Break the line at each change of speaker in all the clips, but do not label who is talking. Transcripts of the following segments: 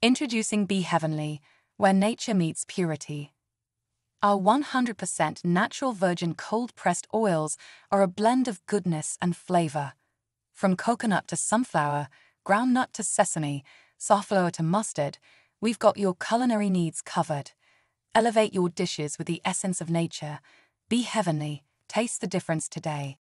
Introducing Be Heavenly, where nature meets purity. Our 100% natural virgin cold-pressed oils are a blend of goodness and flavor. From coconut to sunflower, groundnut to sesame, safflower to mustard, we've got your culinary needs covered. Elevate your dishes with the essence of nature. Be heavenly. Taste the difference today.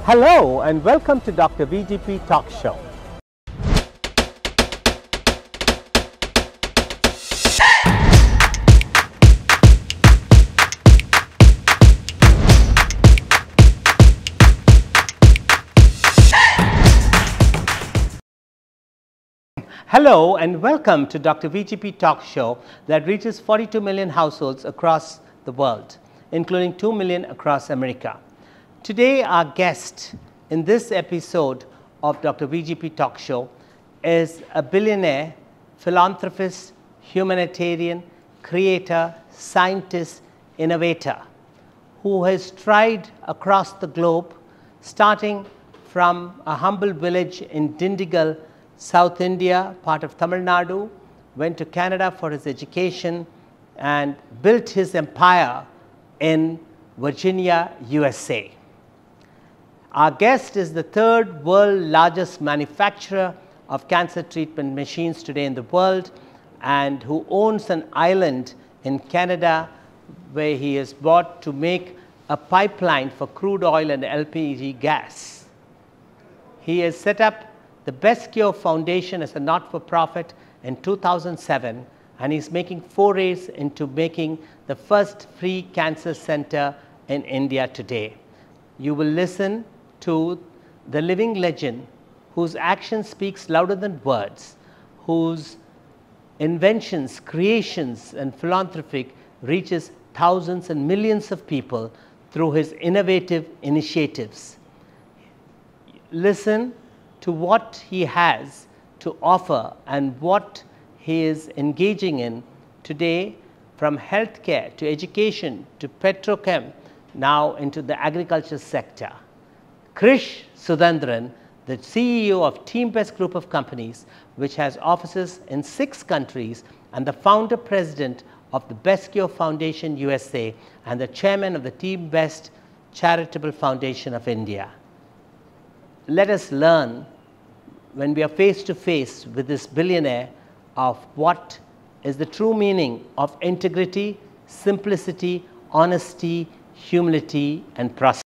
Hello and welcome to Dr. VGP Talk Show. Hello and welcome to Dr. VGP Talk Show that reaches 42 million households across the world, including 2 million across America. Today, our guest in this episode of Dr. VGP Talk Show is a billionaire, philanthropist, humanitarian, creator, scientist, innovator who has tried across the globe, starting from a humble village in Dindigul, South India, part of Tamil Nadu, went to Canada for his education and built his empire in Virginia, USA. Our guest is the third world largest manufacturer of cancer treatment machines today in the world, and who owns an island in Canada where he is bought to make a pipeline for crude oil and LPG gas. He has set up the Best Cure Foundation as a not-for-profit in 2007, and he's making forays into making the first free cancer center in India today. You will listen to the living legend whose action speaks louder than words, whose inventions, creations, and philanthropy reaches thousands and millions of people through his innovative initiatives. Listen to what he has to offer and what he is engaging in today, from healthcare to education to petrochem, now into the agriculture sector. Krish Suthanthiran, the CEO of Team Best Group of Companies, which has offices in 6 countries, and the founder president of the Best Cure Foundation USA, and the chairman of the Team Best Charitable Foundation of India. Let us learn, when we are face to face with this billionaire, of what is the true meaning of integrity, simplicity, honesty, humility, and prosperity.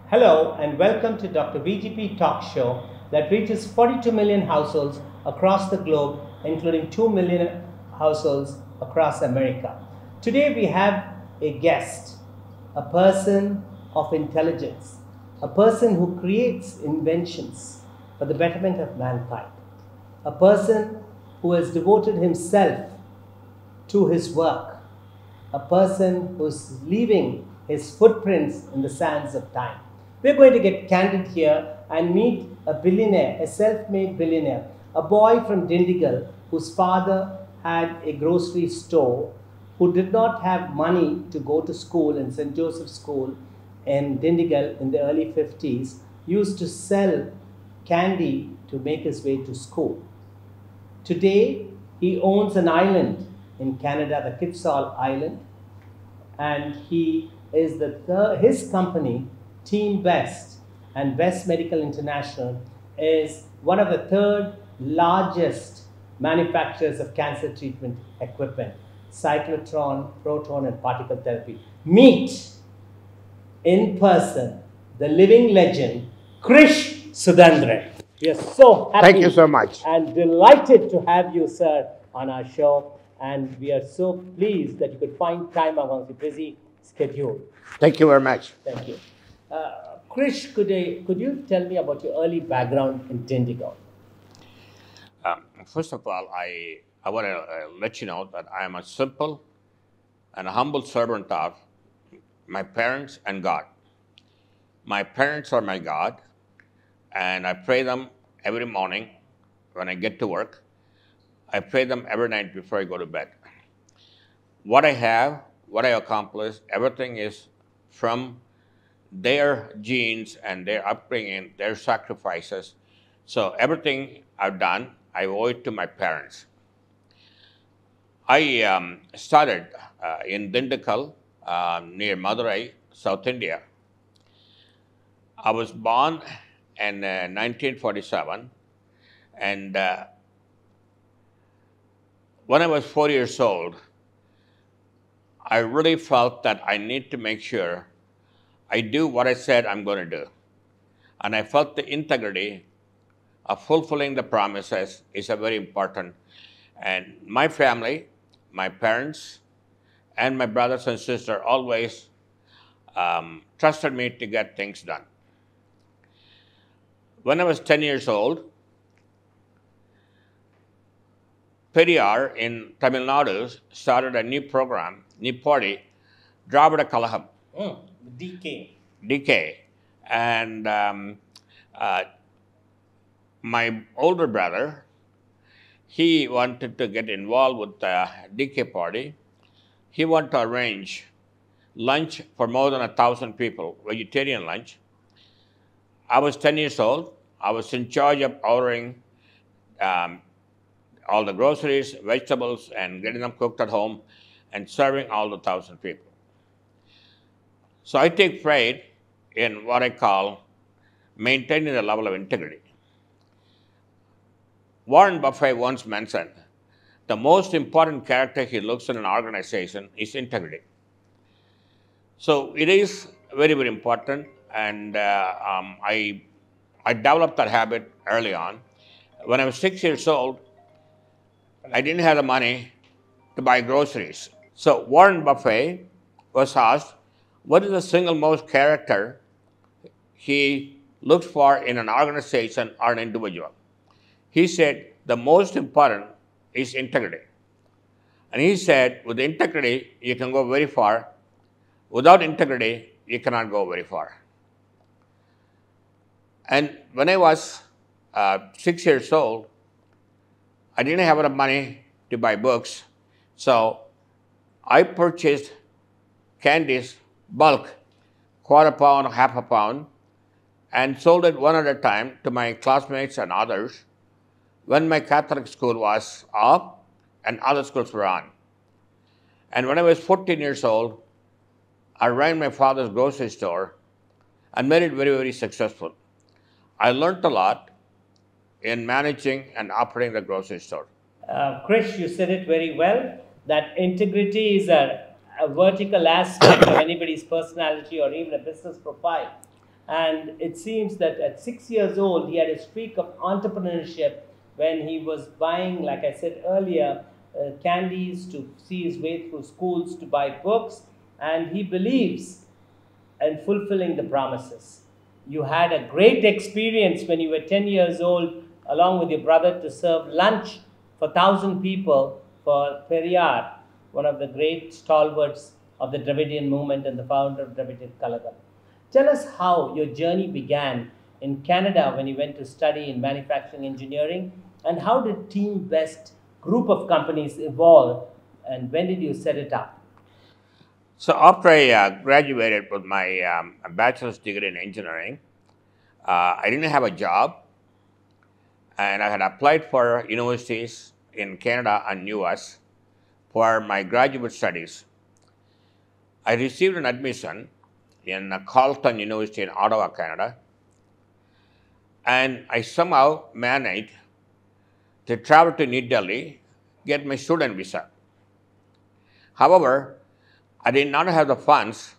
Hello and welcome to Dr. VGP Talk Show that reaches 42 million households across the globe, including 2 million households across America. Today we have a guest, a person of intelligence, a person who creates inventions for the betterment of mankind, a person who has devoted himself to his work, a person who's leaving his footprints in the sands of time. We're going to get candid here and meet a billionaire, a self-made billionaire, a boy from Dindigul whose father had a grocery store. who did not have money to go to school in St. Joseph's School in Dindigul in the early 50s, used to sell candy to make his way to school. Today, he owns an island in Canada, the Kitsal Island, and he is his company, Team West and West Medical International, is one of the third largest manufacturers of cancer treatment equipment, cyclotron, proton, and particle therapy. Meet in person the living legend, Krish Suthanthiran. We are so happy.
Thank you so much.
And delighted to have you, sir, on our show. And we are so pleased that you could find time amongst your busy schedule.
Thank you very much.
Thank you. Krish, could you tell me about your early background in Dindigul?
First of all, I want to let you know that I am a simple and a humble servant of my parents and God. My parents are my God, and I pray them every morning when I get to work. I pray them every night before I go to bed. What I have, what I accomplished, everything is from their genes and their upbringing, their sacrifices. So everything I've done, I owe it to my parents. I started in Dindigul, near Madurai, South India. I was born in 1947, and when I was 4 years old, I really felt that I need to make sure I do what I said I'm going to do. And I felt the integrity of fulfilling the promises is a very important. And my family, my parents, and my brothers and sisters always trusted me to get things done. When I was 10 years old, Periyar in Tamil Nadu started a new program, new party, Dravida Kalaham. DK. And my older brother, he wanted to get involved with the DK party. He wanted to arrange lunch for more than 1,000 people, vegetarian lunch. I was 10 years old. I was in charge of ordering all the groceries, vegetables, and getting them cooked at home and serving all the 1,000 people. So I take pride in what I call maintaining the level of integrity. Warren Buffett once mentioned, the most important character he looks in an organization is integrity. So it is very, very important, and I developed that habit early on. When I was 6 years old, I didn't have the money to buy groceries. So Warren Buffett was asked, what is the single most character he looks for in an organization or an individual? He said, the most important is integrity. And he said, with integrity, you can go very far. Without integrity, you cannot go very far. And when I was 6 years old, I didn't have enough money to buy books. So I purchased candies, bulk, quarter pound, half a pound, and sold it one at a time to my classmates and others when my Catholic school was off and other schools were on. And when I was 14 years old, I ran my father's grocery store and made it very, very successful. I learned a lot in managing and operating the grocery store.
Krish, you said it very well, that integrity is a vertical aspect of anybody's personality or even a business profile. And it seems that at 6 years old, he had a streak of entrepreneurship when he was buying, like I said earlier, candies to see his way through schools to buy books. And he believes in fulfilling the promises. You had a great experience when you were 10 years old, along with your brother, to serve lunch for 1,000 people for Periyar, one of the great stalwarts of the Dravidian movement and the founder of Dravidian Kalagam. Tell us how your journey began in Canada when you went to study in manufacturing engineering, and how did Team West group of companies evolve and when did you set it up?
So after I graduated with my bachelor's degree in engineering, I didn't have a job, and I had applied for universities in Canada and US for my graduate studies. I received an admission in Carleton University in Ottawa, Canada, and I somehow managed to travel to New Delhi, get my student visa. However, I did not have the funds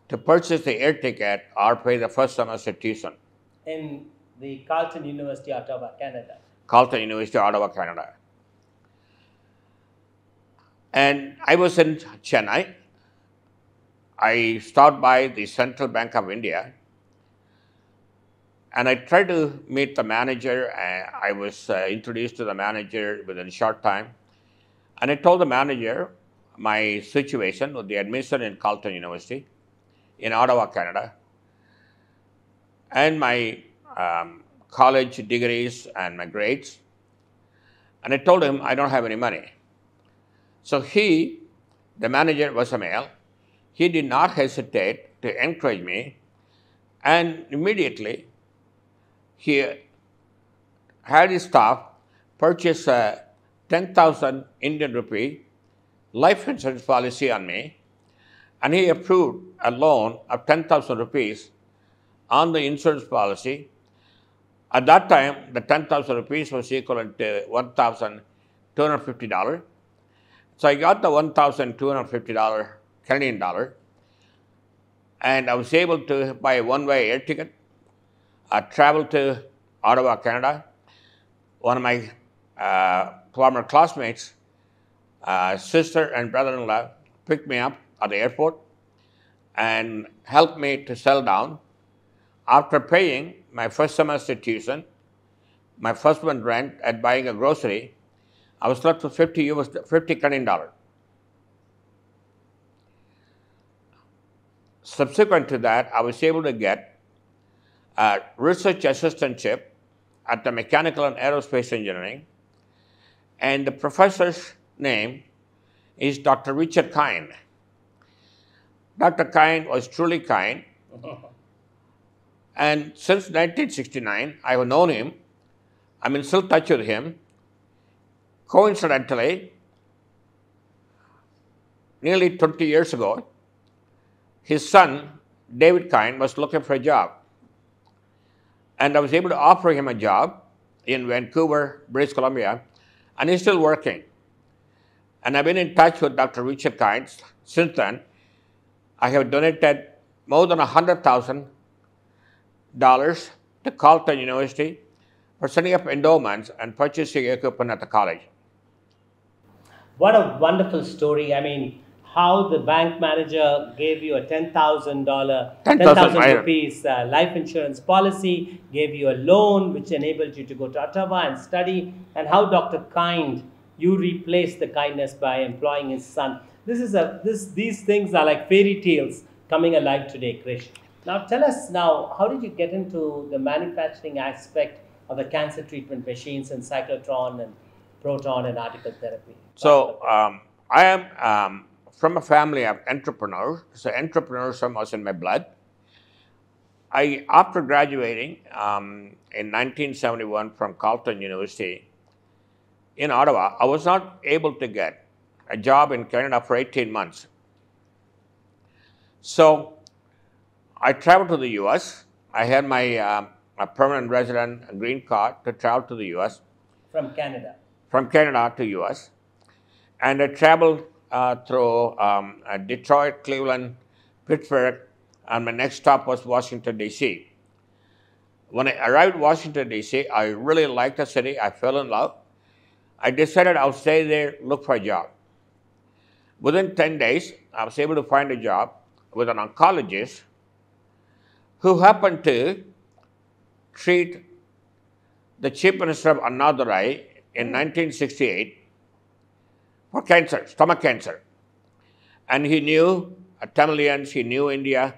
to purchase the air ticket or pay the first semester tuition.
In the Carleton University, Ottawa, Canada.
Carleton University, Ottawa, Canada. And I was in Chennai. I stopped by the Central Bank of India, and I tried to meet the manager. I was introduced to the manager within a short time. And I told the manager my situation with the admission in Carleton University in Ottawa, Canada, and my college degrees and my grades. And I told him I don't have any money. So the manager was a male, he did not hesitate to encourage me, and immediately he had his staff purchase a 10,000 Indian rupee life insurance policy on me, and he approved a loan of 10,000 rupees on the insurance policy. At that time, the 10,000 rupees was equivalent to $1,250. So I got the $1,250 Canadian dollar, and I was able to buy a one-way air ticket, travel to Ottawa, Canada. One of my former classmates, sister and brother-in-law picked me up at the airport and helped me to settle down. After paying my first semester tuition, my first month rent, and buying a grocery, I was left with 50 Canadian dollars. Subsequent to that, I was able to get a research assistantship at the Mechanical and Aerospace Engineering, and the professor's name is Dr. Richard Kind. Dr. Kind was truly kind, and since 1969, I have known him. I'm in still touch with him. Coincidentally, nearly 20 years ago, his son, David Kind, was looking for a job. And I was able to offer him a job in Vancouver, British Columbia, and he's still working. And I've been in touch with Dr. Richard Kind since then. I have donated more than $100,000 to Carleton University for setting up endowments and purchasing equipment at the college.
What a wonderful story. I mean, how the bank manager gave you a $10,000 rupees life insurance policy, gave you a loan which enabled you to go to Ottawa and study, and how Dr. Kind, you replaced the kindness by employing his son. These things are like fairy tales coming alive today, Krish. Now tell us how did you get into the manufacturing aspect of the cancer treatment machines and cyclotron and proton and article therapy?
So I am from a family of entrepreneurs. So entrepreneurship was in my blood. After graduating in 1971 from Carleton University in Ottawa, I was not able to get a job in Canada for 18 months. So I traveled to the US. I had my permanent resident green card to travel to the US.
From Canada? From
Canada to US. And I traveled through Detroit, Cleveland, Pittsburgh, and my next stop was Washington, D.C. When I arrived in Washington, D.C., I really liked the city. I fell in love. I decided I'll stay there, look for a job. Within 10 days, I was able to find a job with an oncologist who happened to treat the Chief Minister of Annadurai in 1968 for cancer, stomach cancer. And he knew Tamilians, he knew India,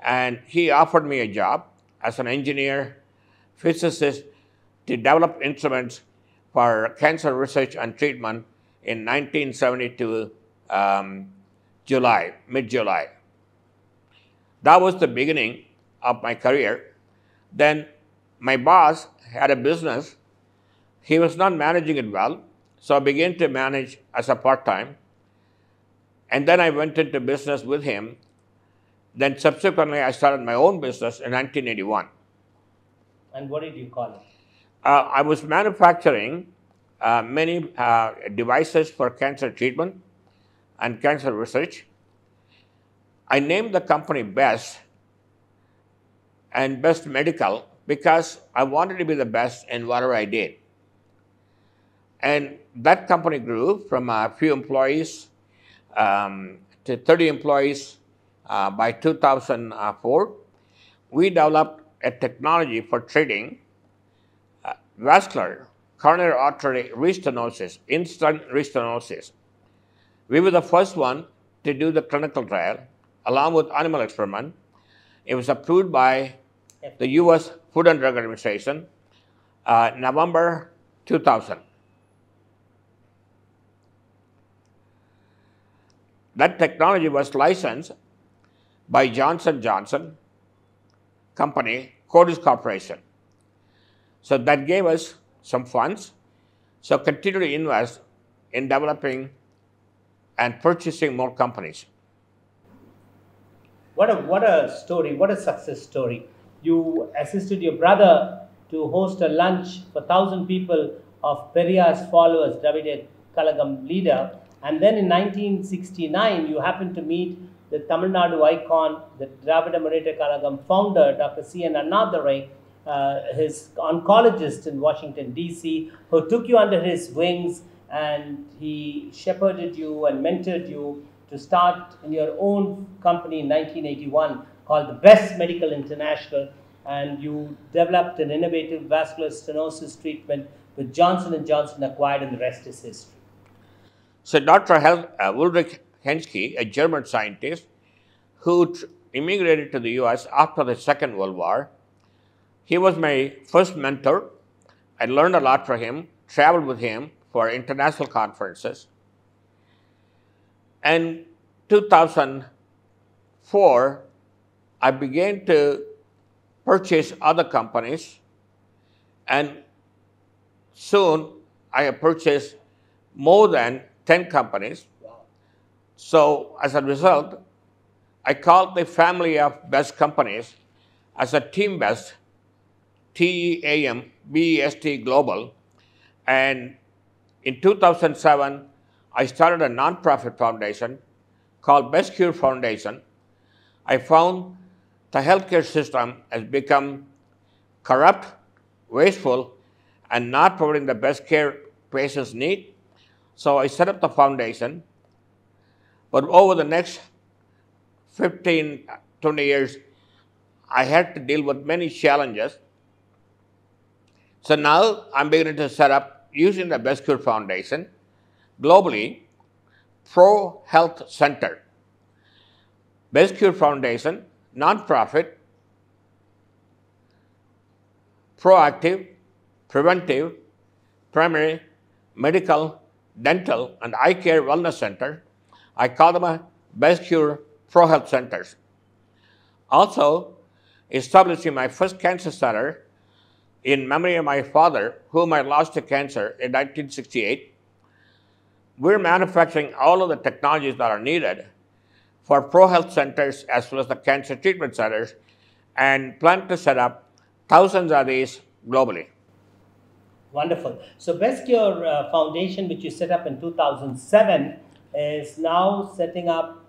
and he offered me a job as an engineer, physicist, to develop instruments for cancer research and treatment in 1972, July, mid-July. That was the beginning of my career. Then my boss had a business. He was not managing it well, so I began to manage as a part-time. And then I went into business with him. Then subsequently, I started my own business in 1981.
And what did you call it?
I was manufacturing many devices for cancer treatment and cancer research. I named the company BEST and Best Medical because I wanted to be the best in whatever I did. And that company grew from a few employees to 30 employees by 2004. We developed a technology for treating vascular coronary artery restenosis, instant restenosis. We were the first one to do the clinical trial along with animal experiment. It was approved by the US Food and Drug Administration November 2000. That technology was licensed by Johnson & Johnson company, Codis Corporation. So that gave us some funds. So continue to invest in developing and purchasing more companies.
What a story, what a success story. You assisted your brother to host a lunch for 1,000 people of Periyar's followers, Dravidya Kalagam leader. And then in 1969, you happened to meet the Tamil Nadu icon, the Dravida Muneta Kalagam founder, Dr. C.N. Annadurai, his oncologist in Washington, D.C., who took you under his wings, and he shepherded you and mentored you to start in your own company in 1981 called the Best Medical International, and you developed an innovative vascular stenosis treatment with Johnson & Johnson acquired, and the rest is history.
So Dr. Ulrich Henschke, a German scientist who immigrated to the US after the Second World War, he was my first mentor. I learned a lot from him, traveled with him for international conferences. And 2004, I began to purchase other companies, and soon I have purchased more than 10 companies.
Wow.
So as a result, I called the family of best companies as a Team Best, TEAM-BEST Global. And in 2007, I started a nonprofit foundation called Best Cure Foundation. I found the healthcare system has become corrupt, wasteful, and not providing the best care patients need. So I set up the foundation. But over the next 15, 20 years, I had to deal with many challenges. So now I'm beginning to set up, using the Best Cure Foundation, globally, Pro Health Center. Best Cure Foundation, nonprofit, proactive, preventive, primary, medical, dental, and eye care wellness center. I call them a Best Cure Pro Health Centers. Also, establishing my first cancer center in memory of my father, whom I lost to cancer in 1968. We're manufacturing all of the technologies that are needed for pro health centers as well as the cancer treatment centers, and plan to set up thousands of these globally.
Wonderful. So Best Cure Foundation, which you set up in 2007, is now setting up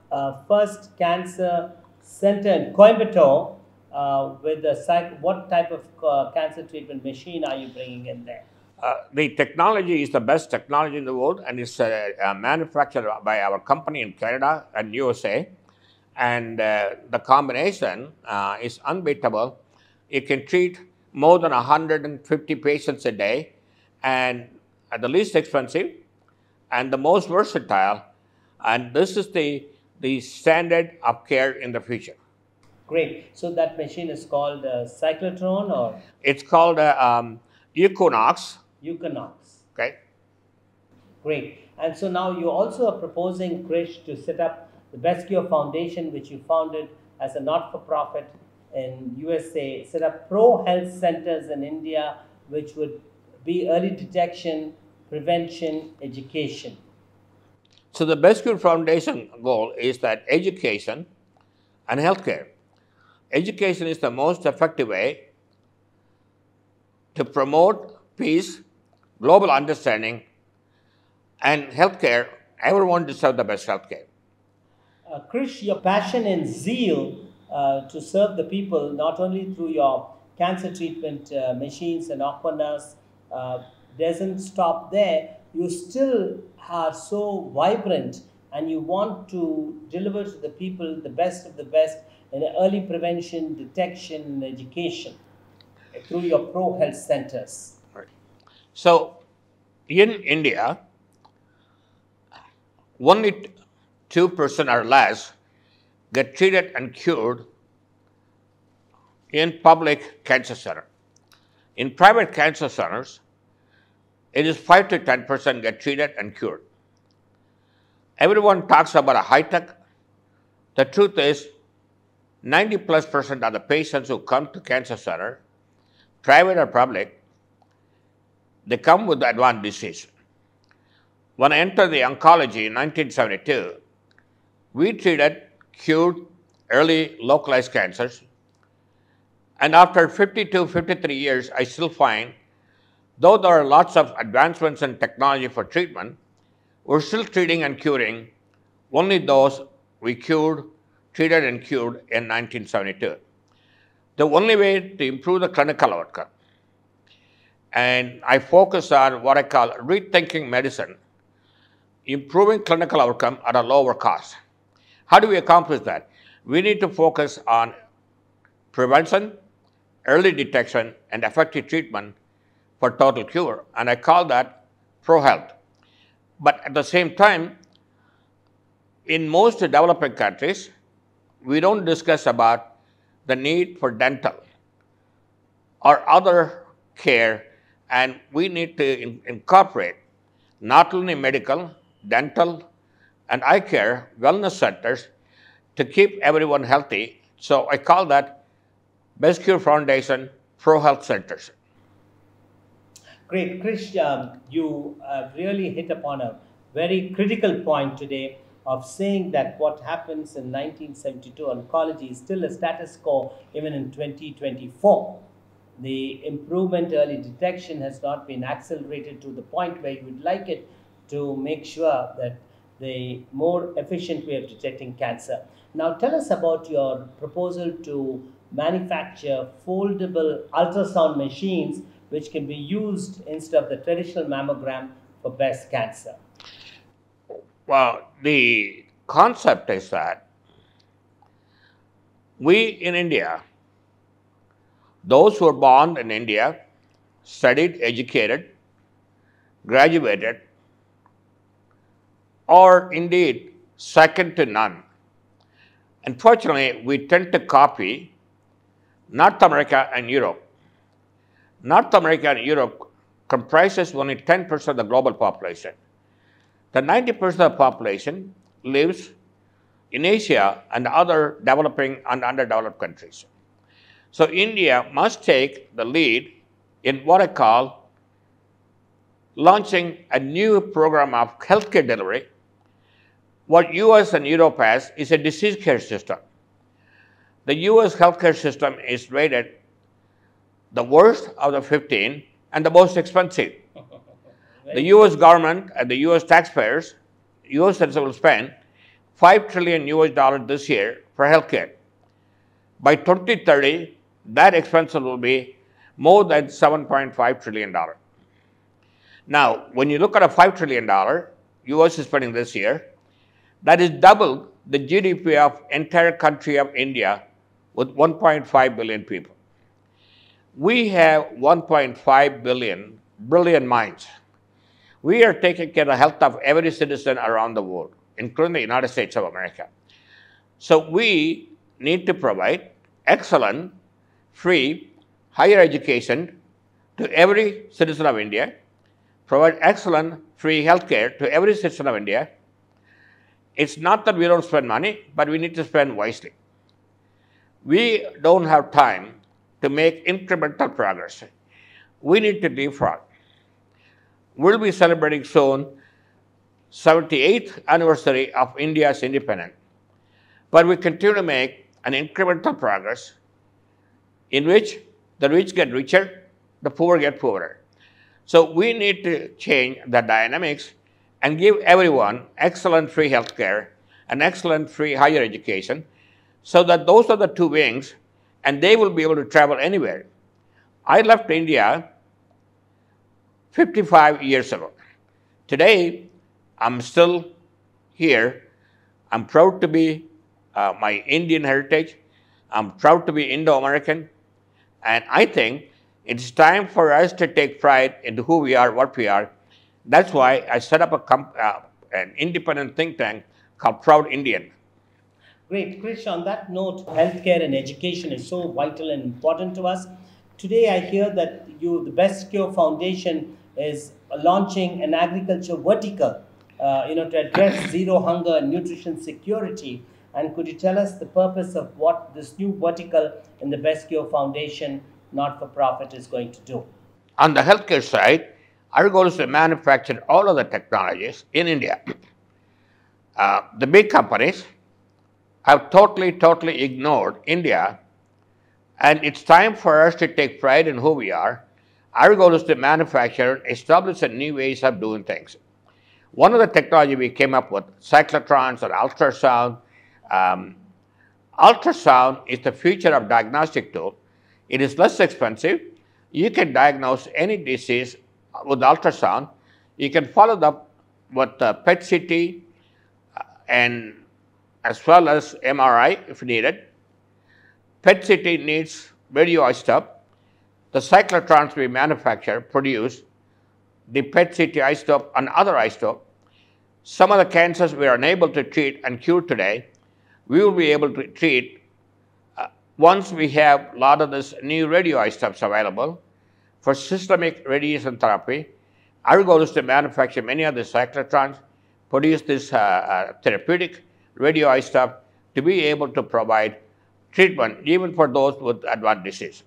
first cancer center in Coimbatore with what type of cancer treatment machine are you bringing in there?
The technology is the best technology in the world, and it's manufactured by our company in Canada and USA. And the combination is unbeatable. It can treat more than 150 patients a day, and at the least expensive and the most versatile. And this is the standard of care in the future.
Great. So that machine is called cyclotron, or?
It's called Equinox.
Equinox.
Okay.
Great. And so now you also are proposing, Krish, to set up the Best Cure Foundation, which you founded as a not-for-profit in USA, set up pro-health centers in India, which would be early detection, prevention, education.
So the Best Cure Foundation goal is that education and healthcare. Education is the most effective way to promote peace, global understanding, and healthcare. Everyone deserves the best healthcare.
Krish, your passion and zeal to serve the people, not only through your cancer treatment machines and aquanas, doesn't stop there. You still are so vibrant and you want to deliver to the people the best of the best in early prevention, detection, and education through your pro-health centers.
Right. So, in India, only 2% or less get treated and cured in public cancer center. In private cancer centers, it is 5 to 10% get treated and cured. Everyone talks about a high tech. The truth is, 90+% of the patients who come to cancer center, private or public, they come with advanced disease. When I entered the oncology in 1972, we treated, cured early localized cancers. And after 52, 53 years, I still find, though there are lots of advancements in technology for treatment, we're still treating and curing only those we treated and cured in 1972. The only way to improve the clinical outcome, and I focus on what I call rethinking medicine, improving clinical outcome at a lower cost. How do we accomplish that? We need to focus on prevention, early detection, and effective treatment for total cure, and I call that pro-health. But at the same time, in most developing countries, we don't discuss about the need for dental or other care, and we need to incorporate not only medical, dental, and eye care wellness centers to keep everyone healthy. So I call that Best Cure Foundation Pro-Health Centers.
Great. Krish, you really hit upon a very critical point today of saying that what happens in 1972 oncology is still a status quo even in 2024. The improvement, early detection has not been accelerated to the point where you would like it to make sure that the more efficient way of detecting cancer. Now tell us about your proposal to manufacture foldable ultrasound machines which can be used instead of the traditional mammogram for breast cancer.
Well, the concept is that we in India, those who were born in India, studied, educated, graduated, or indeed second to none. Unfortunately, we tend to copy North America and Europe. North America and Europe comprises only 10% of the global population. The 90% of the population lives in Asia and other developing and underdeveloped countries. So India must take the lead in what I call launching a new program of healthcare delivery. What US and Europe has is a disease care system. The US healthcare system is rated the worst of the 15 and the most expensive. The US government and the US taxpayers, US citizens will spend $5 trillion this year for healthcare. By 2030, that expense will be more than $7.5 trillion. Now, when you look at a $5 trillion US is spending this year, that is double the GDP of entire country of India with 1.5 billion people. We have 1.5 billion brilliant minds. We are taking care of the health of every citizen around the world, including the United States of America. So we need to provide excellent, free, higher education to every citizen of India, provide excellent free healthcare to every citizen of India. It's not that we don't spend money, but we need to spend wisely. We don't have time to make incremental progress. We need to leapfrog. We'll be celebrating soon 78th anniversary of India's independence. But we continue to make an incremental progress in which the rich get richer, the poor get poorer. So we need to change the dynamics and give everyone excellent free healthcare and excellent free higher education so that those are the two wings and they will be able to travel anywhere. I left India 55 years ago. Today, I'm still here. I'm proud to be my Indian heritage. I'm proud to be Indo-American. And I think it's time for us to take pride in who we are, what we are. That's why I set up an independent think tank called Proud Indian.
Great. Krish, on that note, healthcare and education is so vital and important to us. Today I hear that the Best Cure Foundation is launching an agriculture vertical to address zero hunger and nutrition security. And could you tell us the purpose of what this new vertical in the Best Cure Foundation, not-for-profit, is going to do?
On the healthcare side, our goal is to manufacture all of the technologies in India. The big companies have totally ignored India, and it's time for us to take pride in who we are. Our goal is to manufacture, establish new ways of doing things. One of the technology we came up with, cyclotrons or ultrasound. Ultrasound is the future of diagnostic tool. It is less expensive. You can diagnose any disease with ultrasound. You can follow up with PET CT and as well as MRI if needed. PET CT needs radioisotope. The cyclotrons we manufacture produce the PET CT isotope and other isotope. Some of the cancers we are unable to treat and cure today, we will be able to treat once we have a lot of this new radioisotopes available for systemic radiation therapy. Our goal is to manufacture many of the cyclotrons, produce this therapeutic radioisotope to be able to provide treatment even for those with advanced disease.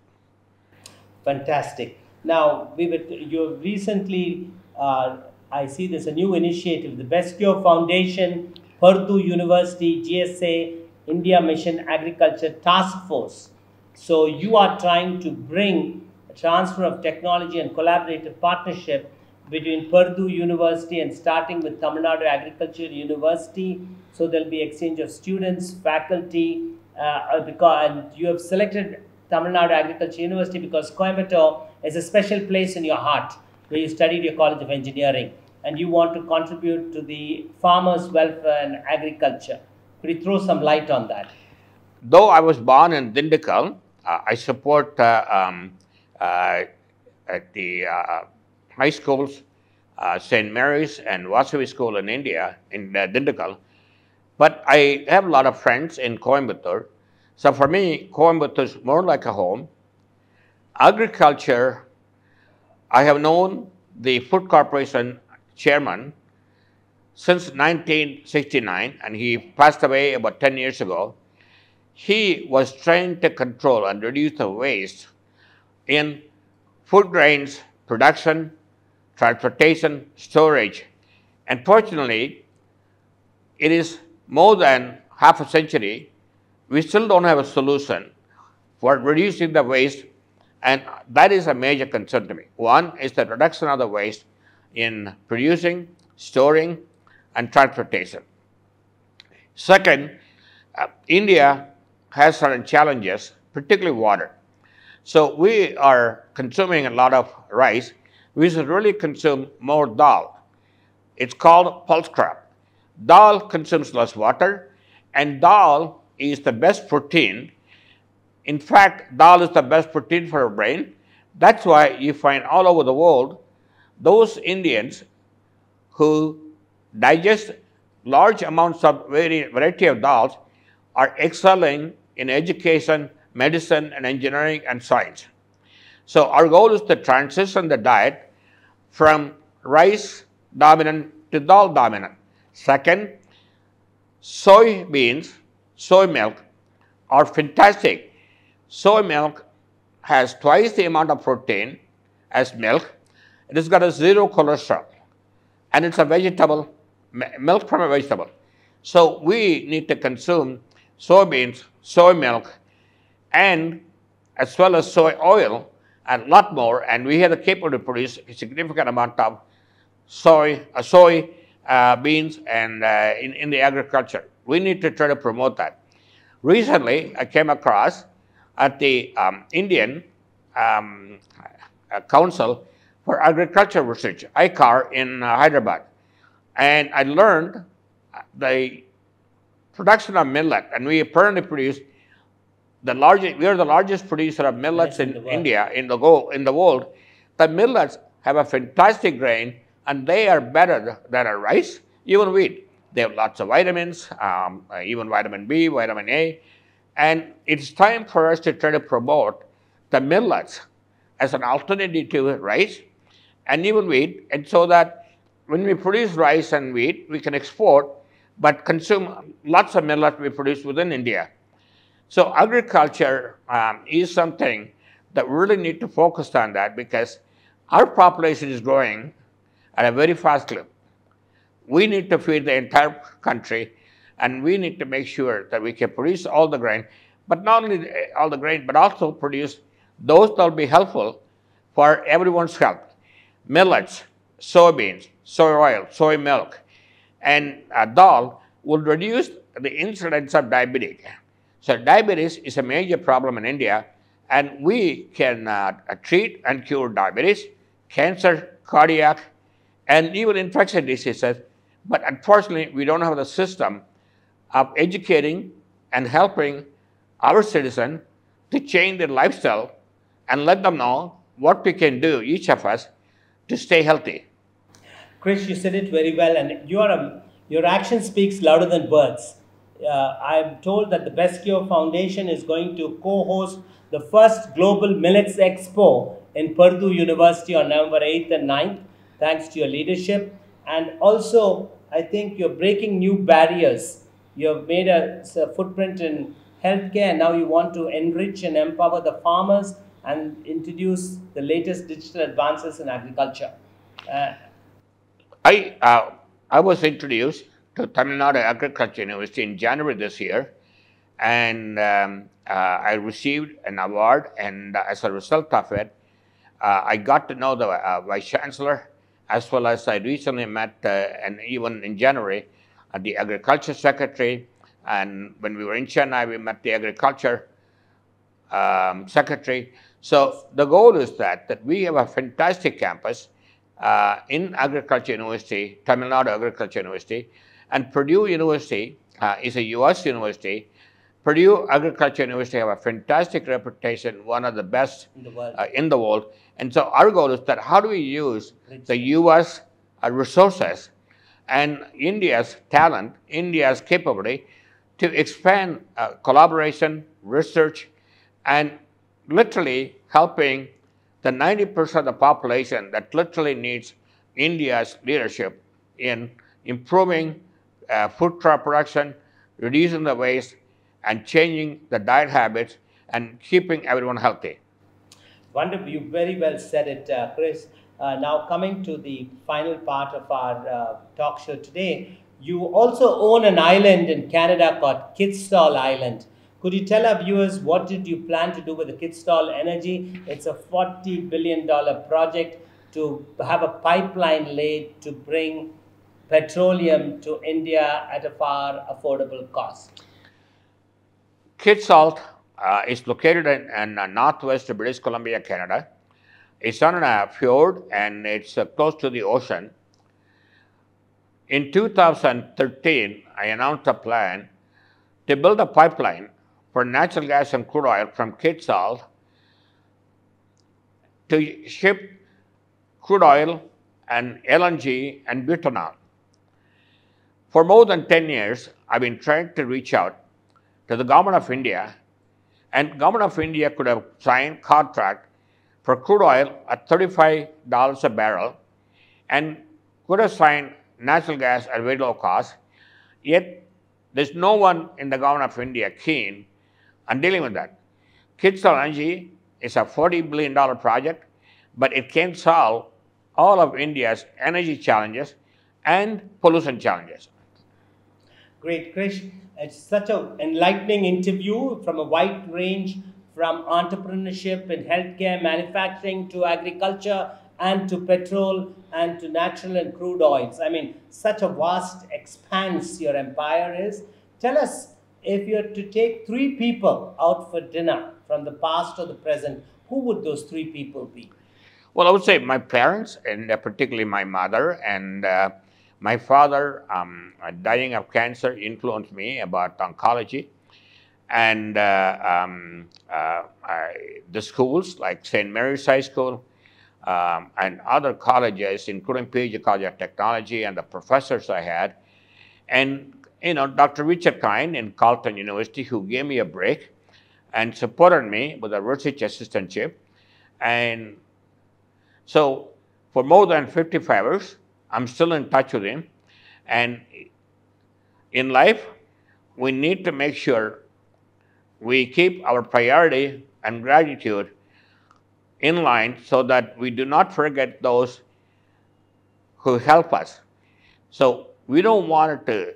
Fantastic. Now, you recently, I see there's a new initiative, the Best Cure Foundation, Purdue University, GSA, India Mission Agriculture Task Force. So you are trying to bring a transfer of technology and collaborative partnership between Purdue University and starting with Tamil Nadu Agriculture University. So there'll be exchange of students, faculty, and you have selected Tamil Nadu Agriculture University because Coimbatore is a special place in your heart where you studied your College of Engineering and you want to contribute to the farmers' welfare and agriculture. Could you throw some light on that?
Though I was born in Dindigul, I support at the high schools, St. Mary's and Vasavi School in India, in Dindigul. But I have a lot of friends in Coimbatore. So for me, Coimbatore is more like a home. Agriculture, I have known the Food Corporation chairman since 1969, and he passed away about 10 years ago. He was trying to control and reduce the waste in food grains production, transportation, storage. Unfortunately, it is more than half a century. We still don't have a solution for reducing the waste, and that is a major concern to me. One is the reduction of the waste in producing, storing, and transportation. Second, India has certain challenges, particularly water. So we are consuming a lot of rice. We should really consume more dal. It's called pulse crop. Dal consumes less water, and dal is the best protein. In fact, dal is the best protein for our brain. That's why you find all over the world those Indians who digest large amounts of variety of dals are excelling in education, medicine, and engineering and science. So our goal is to transition the diet from rice dominant to dal dominant. Second, soybeans, soy milk are fantastic. Soy milk has twice the amount of protein as milk. It has got a zero cholesterol, and it's a vegetable, milk from a vegetable. So we need to consume soybeans, soy milk, and as well as soy oil, and a lot more, and we have the capability to produce a significant amount of soy beans and in the agriculture. We need to try to promote that. Recently, I came across at the Indian Council for Agriculture Research, ICAR, in Hyderabad, and I learned the production of millet, and we apparently produce we are the largest producer of millets in India, in the world. The millets have a fantastic grain, and they are better than a rice, even wheat. They have lots of vitamins, even vitamin B, vitamin A, and it's time for us to try to promote the millets as an alternative to rice and even wheat, and so that when we produce rice and wheat, we can export, but consume lots of millet we produce within India. So agriculture is something that we really need to focus on that, because our population is growing at a very fast clip. We need to feed the entire country, and we need to make sure that we can produce all the grain, but not only all the grain, but also produce those that will be helpful for everyone's health. Millets, soybeans, soy oil, soy milk, and dal will reduce the incidence of diabetes. So diabetes is a major problem in India, and we can treat and cure diabetes, cancer, cardiac, and even infectious diseases. But unfortunately, we don't have the system of educating and helping our citizens to change their lifestyle and let them know what we can do, each of us, to stay healthy.
Krish, you said it very well, and your action speaks louder than words. I'm told that the Best Cure Foundation is going to co-host the first Global Millets Expo in Purdue University on November 8th and 9th, thanks to your leadership. And also, I think you're breaking new barriers. You've made a footprint in healthcare, and now you want to enrich and empower the farmers and introduce the latest digital advances in agriculture.
I was introduced to Tamil Nadu Agriculture University in January this year, and I received an award, and as a result of it, I got to know the Vice Chancellor, as well as I recently met, and even in January, the Agriculture Secretary, and when we were in Chennai, we met the Agriculture Secretary. So the goal is that we have a fantastic campus in Agriculture University, Tamil Nadu Agriculture University, and Purdue University is a US university. Purdue Agriculture University have a fantastic reputation, one of the best in the world. And so our goal is that how do we use the US resources and India's talent, India's capability to expand collaboration, research, and literally helping the 90% of the population that literally needs India's leadership in improving food crop production, reducing the waste, and changing the diet habits and keeping everyone healthy.
Wonderful. You very well said it, Chris. Now coming to the final part of our talk show today, you also own an island in Canada called Kitsall Island. Could you tell our viewers what did you plan to do with the Kitsall Energy? It's a $40 billion project to have a pipeline laid to bring petroleum to India at a far affordable cost.
Kitsall is located in northwest British Columbia, Canada. It's on a fjord and it's close to the ocean. In 2013, I announced a plan to build a pipeline for natural gas and crude oil from Kitsall to ship crude oil and LNG and butanol. For more than 10 years, I've been trying to reach out to the government of India, and government of India could have signed contract for crude oil at $35 a barrel and could have signed natural gas at very low cost, yet there's no one in the government of India keen on dealing with that. Kitsal Energy is a $40 billion project, but it can't solve all of India's energy challenges and pollution challenges.
Great, Krish. It's such an enlightening interview from a wide range, from entrepreneurship in healthcare, manufacturing, to agriculture, and to petrol, and to natural and crude oils. I mean, such a vast expanse your empire is. Tell us, if you had to take 3 people out for dinner from the past or the present, who would those 3 people be?
Well, I would say my parents, and particularly my mother, and my father dying of cancer influenced me about oncology. And the schools like St. Mary's High School and other colleges, including PG College of Technology, and the professors I had. And, you know, Dr. Richard Kind in Carleton University, who gave me a break and supported me with a research assistantship. And so for more than 55 years, I'm still in touch with him. And in life, we need to make sure we keep our priority and gratitude in line so that we do not forget those who help us. So we don't want to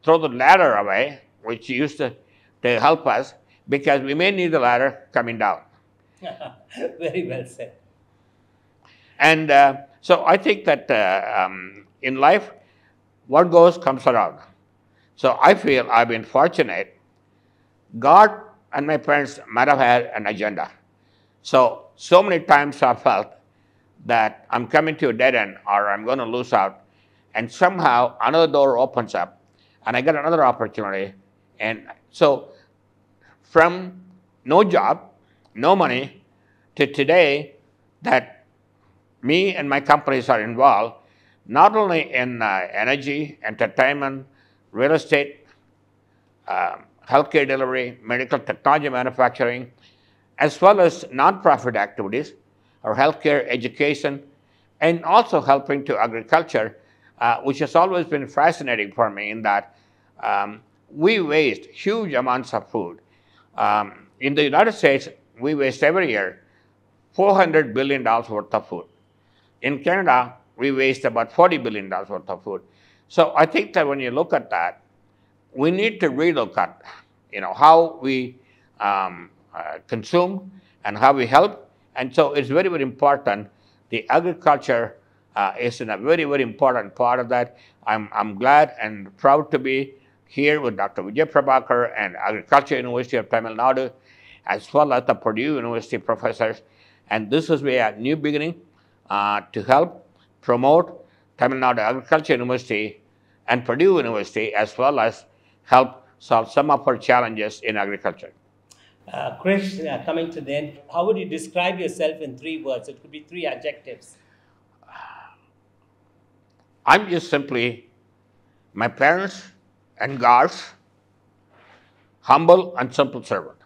throw the ladder away, which used to help us, because we may need the ladder coming down.
Very well said.
And so I think that in life, what goes comes around. So I feel I've been fortunate. God and my parents might have had an agenda. So many times I felt that I'm coming to a dead end or I'm going to lose out. And somehow another door opens up and I get another opportunity. And so from no job, no money, to today that me and my companies are involved, not only in energy, entertainment, real estate, healthcare delivery, medical technology manufacturing, as well as nonprofit activities, or healthcare, education, and also helping to agriculture, which has always been fascinating for me in that we waste huge amounts of food. In the United States, we waste every year $400 billion worth of food. In Canada, we waste about $40 billion worth of food. So I think that when you look at that, we need to relook at, you know, how we consume and how we help. And so it's very, very important. The agriculture is in a very, very important part of that. I'm glad and proud to be here with Dr. Vijay Prabhakar and Agriculture University of Tamil Nadu, as well as the Purdue University professors. And this is a new beginning to help promote Tamil Nadu Agriculture University and Purdue University, as well as help solve some of our challenges in agriculture.
Krish, coming to the end, how would you describe yourself in 3 words? It could be 3 adjectives.
I'm just simply my parents and God's humble and simple servant.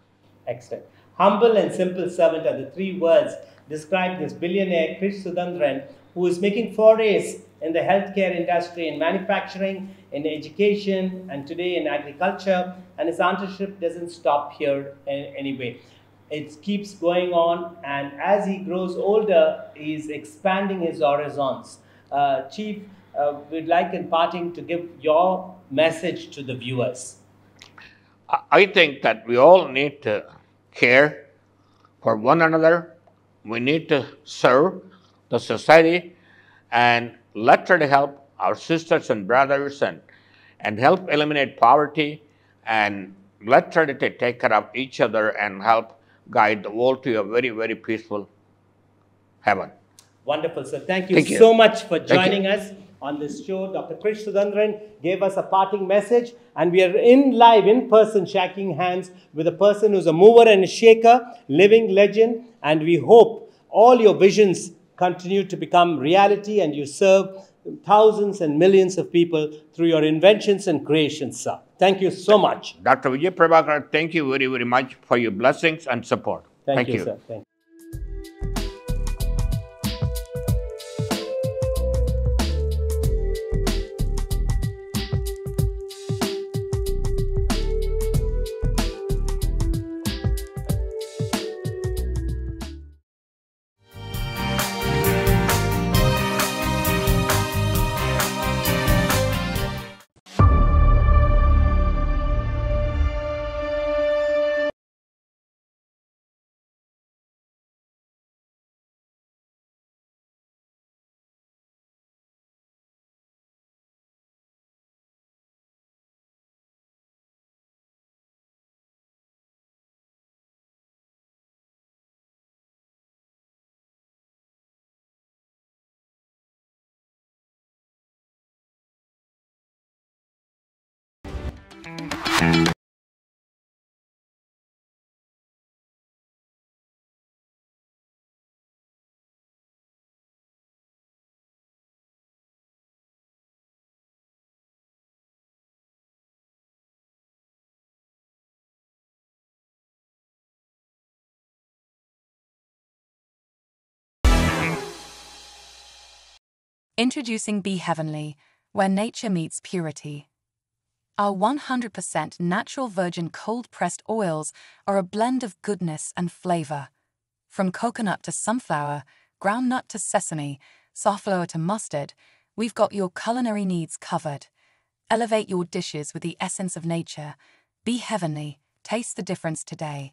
Excellent. Humble and simple servant are the 3 words describe this billionaire Krish Suthanthiran, who is making forays in the healthcare industry, in manufacturing, in education, and today in agriculture. And his entrepreneurship doesn't stop here anyway. It keeps going on, and as he grows older, he's expanding his horizons. Chief, we'd like in parting to give your message to the viewers.
I think that we all need to care for one another. We need to serve the society and let her help our sisters and brothers and help eliminate poverty, and let her to take care of each other and help guide the world to a very, very peaceful heaven.
Wonderful, sir. Thank you so much for joining us on this show. Dr. Krish Suthanthiran gave us a parting message, and we are live in person shaking hands with a person who's a mover and a shaker, living legend, and we hope all your visions continue to become reality and you serve thousands and millions of people through your inventions and creations, sir. Thank you so much.
Dr. Vijay Prabhakar, thank you very, very much for your blessings and support.
Thank you, sir. Thank you.
Introducing Be Heavenly, where nature meets purity. Our 100% natural virgin cold-pressed oils are a blend of goodness and flavor. From coconut to sunflower, groundnut to sesame, safflower to mustard, we've got your culinary needs covered. Elevate your dishes with the essence of nature. Be heavenly. Taste the difference today.